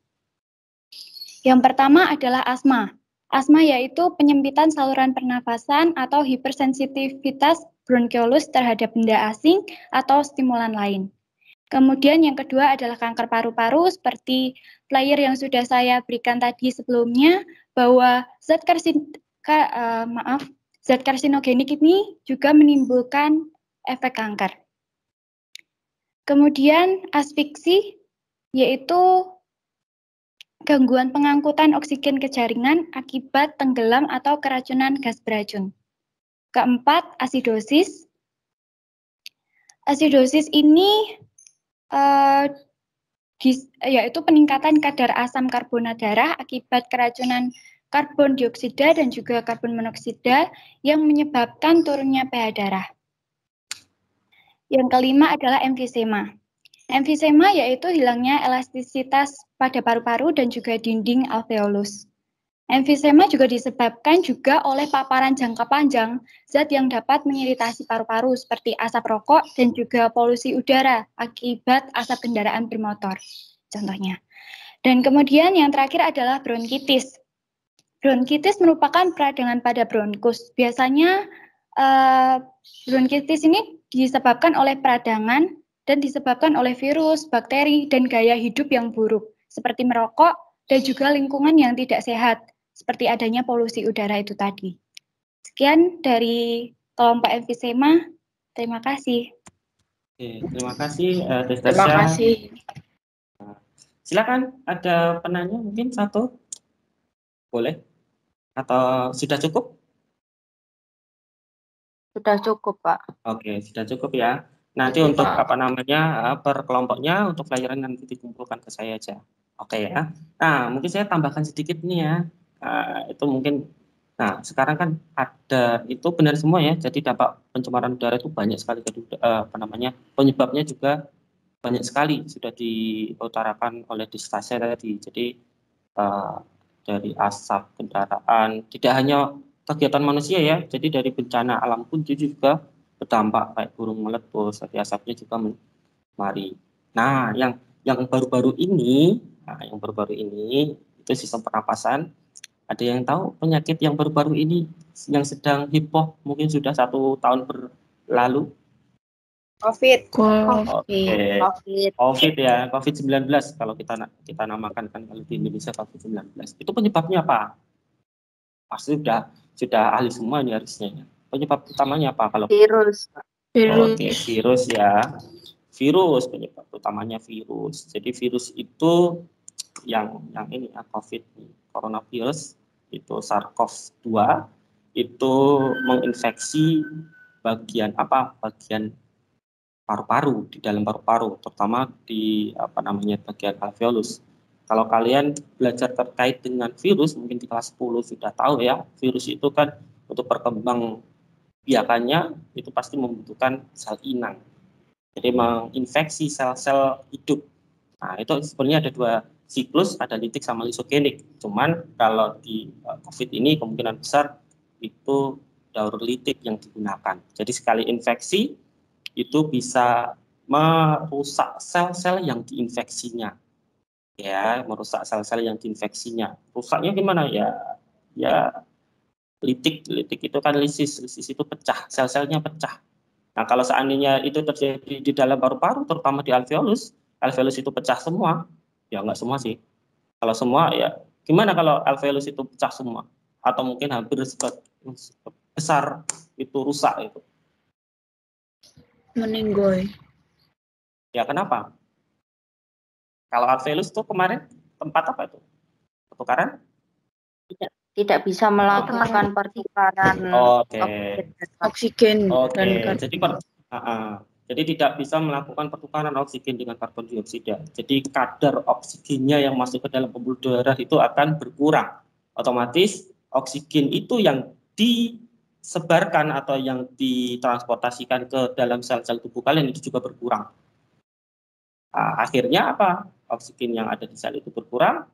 Yang pertama adalah asma. Asma yaitu penyempitan saluran pernafasan atau hipersensitivitas bronkiolus terhadap benda asing atau stimulan lain. Kemudian yang kedua adalah kanker paru-paru, seperti flyer yang sudah saya berikan tadi sebelumnya, bahwa zat karsinogenik ini juga menimbulkan efek kanker. Kemudian asfiksi, yaitu gangguan pengangkutan oksigen ke jaringan akibat tenggelam atau keracunan gas beracun. Keempat, asidosis. Asidosis ini yaitu peningkatan kadar asam karbonat darah akibat keracunan karbon dioksida dan juga karbon monoksida yang menyebabkan turunnya pH darah. Yang kelima adalah emfisema. Emfisema yaitu hilangnya elastisitas pada paru-paru dan juga dinding alveolus. Emfisema juga disebabkan juga oleh paparan jangka panjang zat yang dapat mengiritasi paru-paru seperti asap rokok dan juga polusi udara akibat asap kendaraan bermotor, contohnya. Dan kemudian yang terakhir adalah bronkitis. Bronkitis merupakan peradangan pada bronkus. Biasanya bronkitis ini disebabkan oleh peradangan dan disebabkan oleh virus, bakteri, dan gaya hidup yang buruk, seperti merokok dan juga lingkungan yang tidak sehat, seperti adanya polusi udara itu tadi. Sekian dari kelompok emfisema. Terima kasih. Oke, terima kasih, Destasya. Terima kasih. Silakan, ada penanya mungkin satu? Boleh? Atau sudah cukup? Sudah cukup, Pak. Oke, sudah cukup ya. Nanti untuk per kelompoknya, untuk flyeran nanti dikumpulkan ke saya aja. Oke ya. Nah, mungkin saya tambahkan sedikit nih ya. Itu mungkin, nah sekarang kan ada, itu benar semua ya. Jadi dampak pencemaran udara itu banyak sekali. Penyebabnya juga banyak sekali sudah diutarakan oleh Destasya tadi. Jadi dari asap kendaraan, tidak hanya kegiatan manusia ya. Jadi dari bencana alam pun juga berdampak, kayak burung meletus, jadi asapnya juga mari. Nah, yang baru-baru ini, itu sistem pernapasan. Ada yang tahu penyakit yang baru-baru ini yang sedang heboh mungkin sudah 1 tahun berlalu? COVID ya, COVID-19 kalau kita namakan kan, kalau di Indonesia COVID-19. Itu penyebabnya apa? Pasti sudah ahli semua ini harusnya. Penyebab utamanya apa kalau virus? Oke, virus ya. Virus, penyebab utamanya virus. Jadi virus itu yang ini ya, COVID, coronavirus, itu SARS-CoV-2, itu menginfeksi bagian paru-paru, di dalam paru-paru, terutama di bagian alveolus. Kalau kalian belajar terkait dengan virus, mungkin di kelas 10 sudah tahu ya, virus itu kan untuk perkembang biakannya itu pasti membutuhkan sel inang. Jadi menginfeksi sel-sel hidup. Nah, itu sebenarnya ada dua siklus, ada litik sama lisogenik. Cuman kalau di COVID ini kemungkinan besar itu daur litik yang digunakan. Jadi sekali infeksi itu bisa merusak sel-sel yang diinfeksinya. Ya, merusak sel-sel yang diinfeksinya. Rusaknya gimana ya? Ya, litik itu kan lisis itu pecah, sel-selnya pecah. Nah, kalau seandainya itu terjadi di dalam paru-paru, terutama di alveolus itu pecah semua, ya nggak semua sih. Kalau semua, ya gimana kalau alveolus itu pecah semua? Atau mungkin hampir besar itu rusak itu. Meninggoy. Ya kenapa? Kalau alveolus itu kemarin tempat apa itu? Pertukaran? Tidak bisa melakukan pertukaran Oke. Oksigen Oke, dan jadi tidak bisa melakukan pertukaran oksigen dengan karbon dioksida. Jadi kadar oksigennya yang masuk ke dalam pembuluh darah itu akan berkurang. Otomatis oksigen itu yang disebarkan atau yang ditransportasikan ke dalam sel-sel tubuh kalian itu juga berkurang. Akhirnya apa? Oksigen yang ada di sel itu berkurang,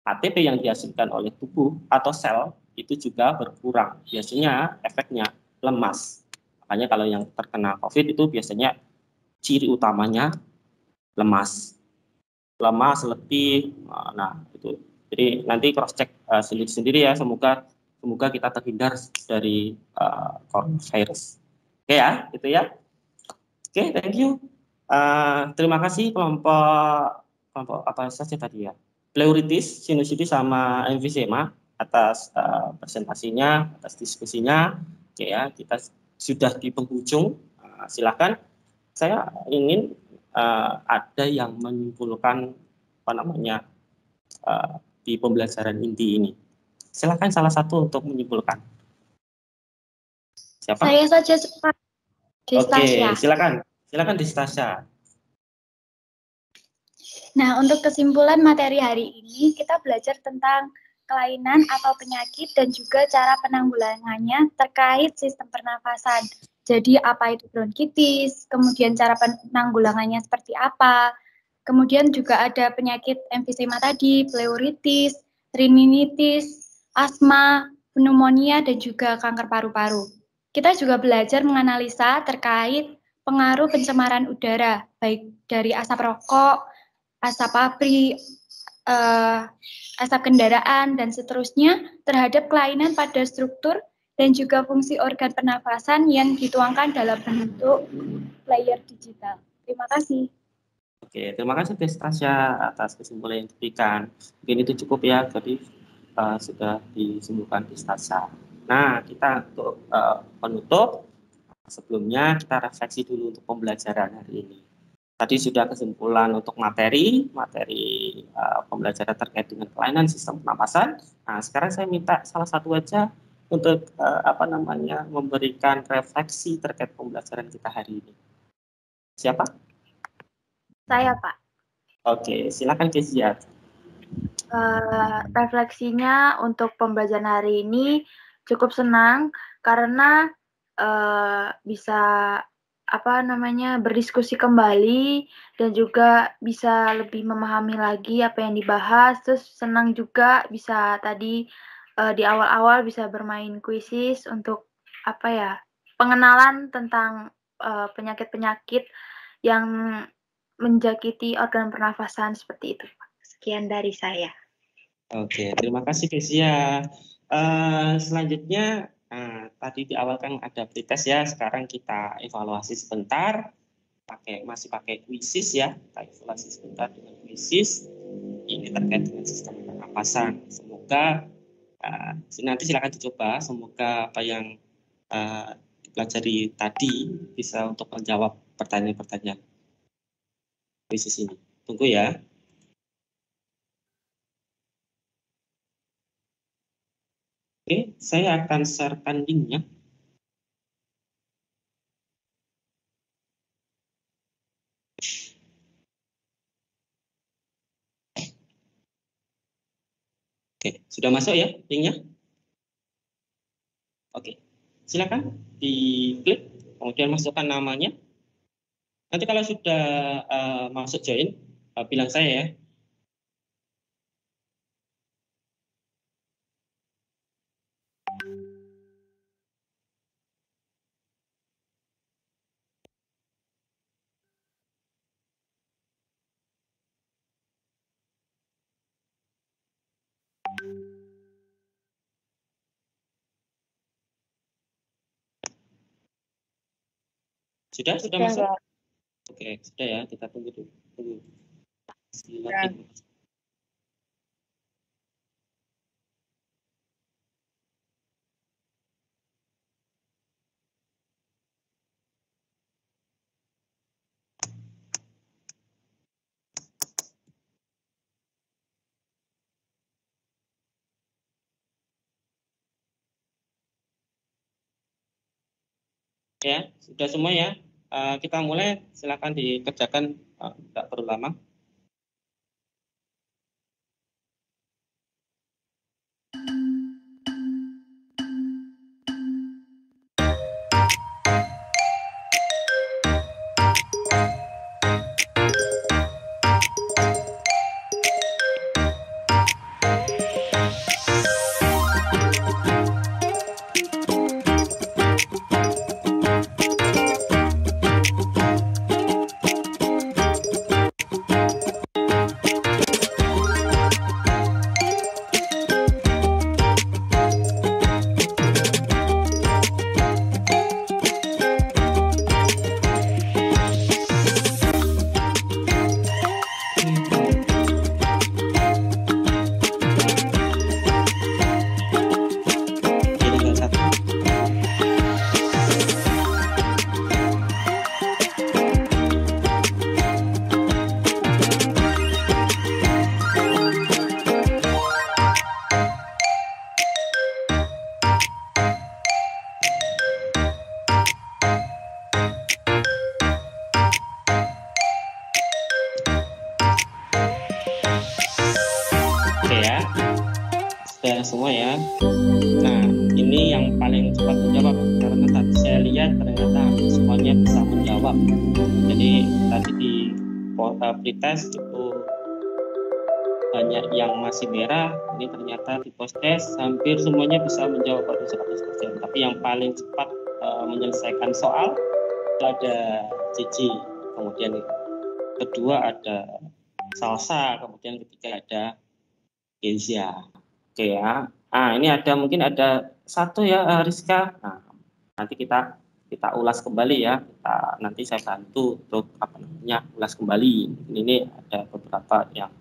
ATP yang dihasilkan oleh tubuh atau sel itu juga berkurang. Biasanya efeknya lemas. Makanya kalau yang terkena COVID itu biasanya ciri utamanya lemas, letih. Nah itu. Jadi nanti cross check sendiri-sendiri ya. Semoga kita terhindar dari coronavirus. Oke ya, itu ya. Oke, thank you. Terima kasih kelompok apa saja tadi ya? Pleuritis, sinusitis sama emfisema atas presentasinya, atas diskusinya. Oke ya, kita sudah di penghujung. Silakan. Saya ingin ada yang menyimpulkan apa namanya di pembelajaran inti ini. Silakan salah satu untuk menyimpulkan. Siapa? Saya saja, Pak. Oke, silakan Distasya. Nah, untuk kesimpulan materi hari ini, kita belajar tentang kelainan atau penyakit dan juga cara penanggulangannya terkait sistem pernafasan. Jadi, apa itu bronkitis, kemudian cara penanggulangannya seperti apa, kemudian juga ada penyakit emfisema tadi, pleuritis, rinitis, asma, pneumonia, dan juga kanker paru-paru. Kita juga belajar menganalisa terkait pengaruh pencemaran udara, baik dari asap rokok, asap pabrik, asap kendaraan, dan seterusnya terhadap kelainan pada struktur dan juga fungsi organ pernafasan yang dituangkan dalam bentuk layer digital. Terima kasih. Oke, terima kasih Tasya atas kesimpulan yang diberikan. Mungkin itu cukup ya, jadi sudah disimpulkan Tasya. Nah, kita untuk penutup, sebelumnya kita refleksi dulu untuk pembelajaran hari ini. Tadi sudah kesimpulan untuk materi pembelajaran terkait dengan kelainan sistem pernapasan. Nah, sekarang saya minta salah satu aja untuk memberikan refleksi terkait pembelajaran kita hari ini. Siapa? Saya, Pak. Oke, silakan Kezia. Refleksinya untuk pembelajaran hari ini cukup senang karena bisa berdiskusi kembali dan juga bisa lebih memahami lagi apa yang dibahas. Terus senang juga bisa tadi di awal-awal bisa bermain kuisis untuk pengenalan tentang penyakit-penyakit yang menjakiti organ pernafasan seperti itu. Sekian dari saya. Oke, terima kasih Kezia. Selanjutnya tadi di awal kan ada pretest ya, sekarang kita evaluasi sebentar, masih pakai kuisis ya, kita evaluasi sebentar dengan kuisis. Ini terkait dengan sistem pernapasan. Semoga nanti silakan dicoba, semoga apa yang dipelajari tadi bisa untuk menjawab pertanyaan-pertanyaan kuisis ini. Tunggu ya. Oke, saya akan share-kan link-nya. Oke, sudah masuk ya linknya? Oke, silakan diklik, kemudian masukkan namanya. Nanti kalau sudah masuk join, bilang saya ya. Sudah masuk? Oke, sudah ya, kita tunggu dulu. Silakan. Ya, sudah semua ya. Kita mulai, silakan dikerjakan, tidak perlu lama. Oke ya, sudah semua ya. Nah, ini yang paling cepat menjawab karena tadi saya lihat ternyata semuanya bisa menjawab. Jadi tadi di pretest itu banyak yang masih merah, ini ternyata di post-test hampir semuanya bisa menjawab pada 100%. Tapi yang paling cepat menyelesaikan soal itu ada Cici, kemudian kedua ada Salsa, kemudian ketiga ada Kezia. Oke ya. Ini mungkin ada satu ya, Rizka. Nah, nanti kita ulas kembali ya. Nanti saya bantu untuk ulas kembali. Ini ada beberapa yang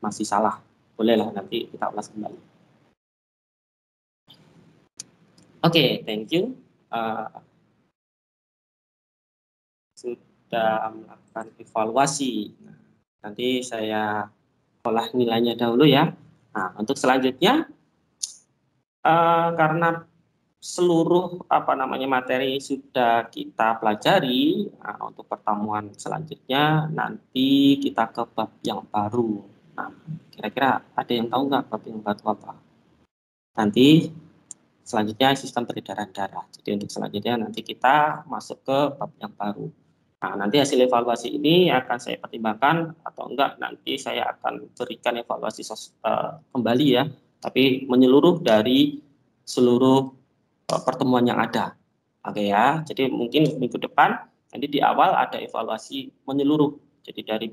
masih salah. Bolehlah nanti kita ulas kembali. Oke, thank you. Sudah melakukan evaluasi. Nah, nanti saya olah nilainya dahulu ya. Nah, untuk selanjutnya karena seluruh materi sudah kita pelajari, untuk pertemuan selanjutnya nanti kita ke bab yang baru. Nah, kira-kira ada yang tahu nggak bab yang baru apa? Nanti selanjutnya sistem peredaran darah. Jadi untuk selanjutnya nanti kita masuk ke bab yang baru. Nah, nanti hasil evaluasi ini akan saya pertimbangkan atau enggak, nanti saya akan berikan evaluasi kembali ya, tapi menyeluruh dari seluruh pertemuan yang ada. Oke ya, jadi mungkin minggu depan nanti di awal ada evaluasi menyeluruh. Jadi dari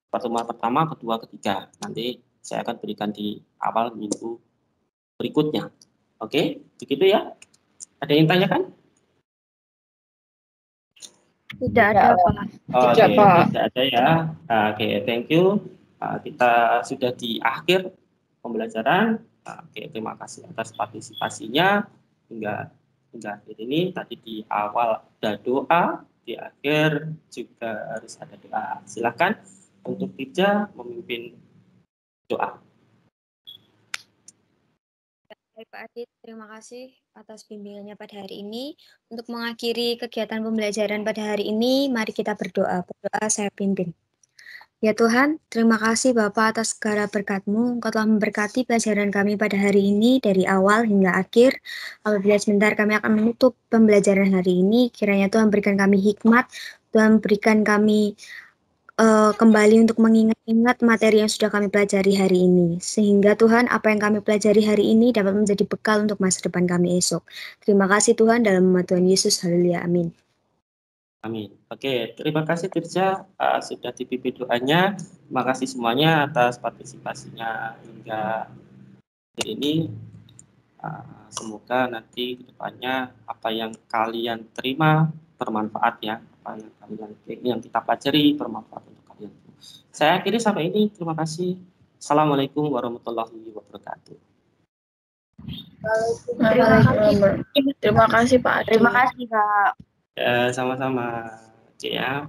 pertemuan pertama, kedua, ketiga, nanti saya akan berikan di awal minggu berikutnya. Oke, begitu ya. Ada yang tanyakan? Tidak ada, Pak. Tidak ada ya. Oke, thank you. Kita sudah di akhir pembelajaran. Oke, terima kasih atas partisipasinya hingga akhir ini. Tadi di awal ada doa, di akhir juga harus ada doa. Silakan untuk Tija memimpin doa. Baik Pak Adit, terima kasih atas bimbingannya pada hari ini. Untuk mengakhiri kegiatan pembelajaran pada hari ini, mari kita berdoa. Berdoa saya pimpin. Ya Tuhan, terima kasih Bapa atas segala berkat-Mu. Engkau telah memberkati pelajaran kami pada hari ini dari awal hingga akhir. Apabila sebentar kami akan menutup pembelajaran hari ini, kiranya Tuhan berikan kami hikmat, Tuhan berikan kami kembali untuk mengingat-ingat materi yang sudah kami pelajari hari ini. Sehingga Tuhan, apa yang kami pelajari hari ini dapat menjadi bekal untuk masa depan kami esok. Terima kasih Tuhan, dalam nama Tuhan Yesus. Haleluya. Amin. Amin. Oke, terima kasih Tirza sudah dipimpin doanya. Terima kasih semuanya atas partisipasinya hingga hari ini. Semoga nanti kedepannya apa yang kalian terima bermanfaat ya. Apa yang kita pelajari bermanfaat untuk kalian. Saya akhiri sampai ini. Terima kasih. Assalamualaikum warahmatullahi wabarakatuh. Terima kasih Pak Adi. Terima kasih, Kak. Sama-sama. Cik ya.